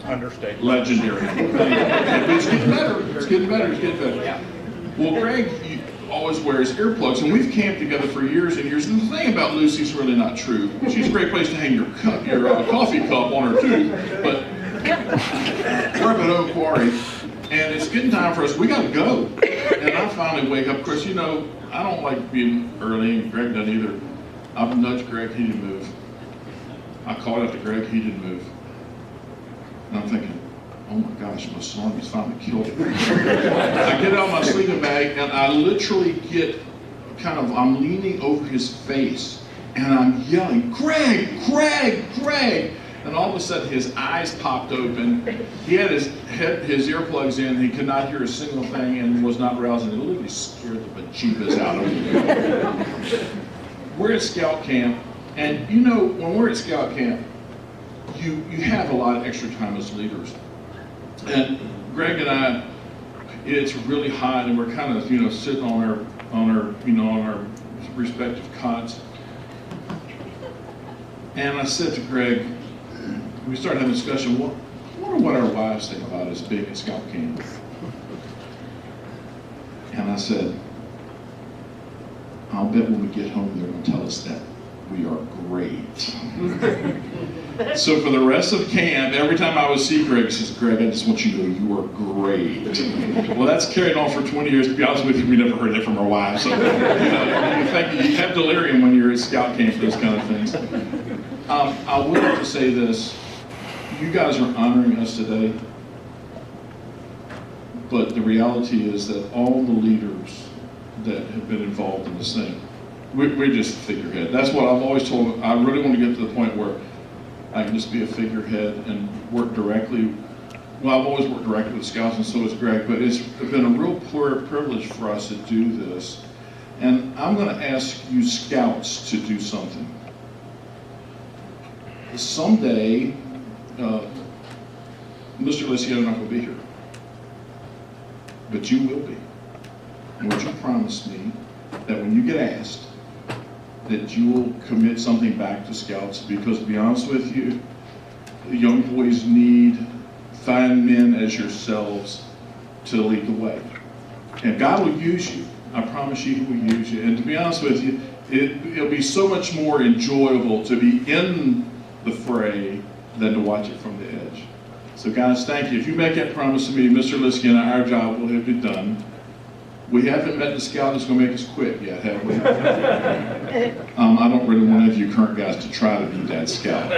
Understatement. Legendary. But it's getting better. It's getting better. It's getting better. Well, Greg always wears earplugs, and we've camped together for years and years. And the thing about Lucy's really not true. She's a great place to hang your coffee cup on her tooth, but we're up at Oak Quarry, and it's getting time for us. We got to go. And I finally wake up. Of course, you know, I don't like being early, and Greg doesn't either. I've nudged Greg, he didn't move. I called out to Greg, he didn't move. And I'm thinking, oh my gosh, my son has finally killed him. I get out my sleeping bag and I literally get I'm leaning over his face and I'm yelling, Greg, Greg, Greg. And all of a sudden his eyes popped open. He had his earplugs in, he could not hear a single thing and was not rousing. It literally scared the bejeebus out of me. We're at scout camp, and you know, when we're at scout camp, you have a lot of extra time as leaders. And Greg and I, it's really hot, and we're kind of, you know, sitting on our respective cots. And I said to Greg, we started having a discussion. I wonder what our wives think about us being at scout camp. And I said, I'll bet when we get home, they're going to tell us that we are great. So for the rest of camp, every time I would see Greg, he says, Greg, I just want you to know you are great. Well, that's carried on for 20 years. To be honest with you, we never heard that from our wives. So, you know, you have delirium when you're at scout camp for those kind of things. I will have to say this. You guys are honoring us today. But the reality is that all the leaders that have been involved in this thing, we're just a figurehead. That's what I've always told them. I really want to get to the point where I can just be a figurehead and work directly. Well, I've always worked directly with Scouts, and so has Greg, but it's been a real privilege for us to do this. And I'm going to ask you Scouts to do something. Someday, Mr. Lysiano not going to be here, but you will be. And would you promise me that when you get asked, that you will commit something back to Scouts? Because to be honest with you, young boys need fine men as yourselves to lead the way. And God will use you. I promise you He will use you. And to be honest with you, it'll be so much more enjoyable to be in the fray than to watch it from the edge. So guys, thank you. If you make that promise to me, Mr. Liskey and our job will have been done. We haven't met the scout that's going to make us quit yet, have we? I don't really want any of you current guys to try to be that scout.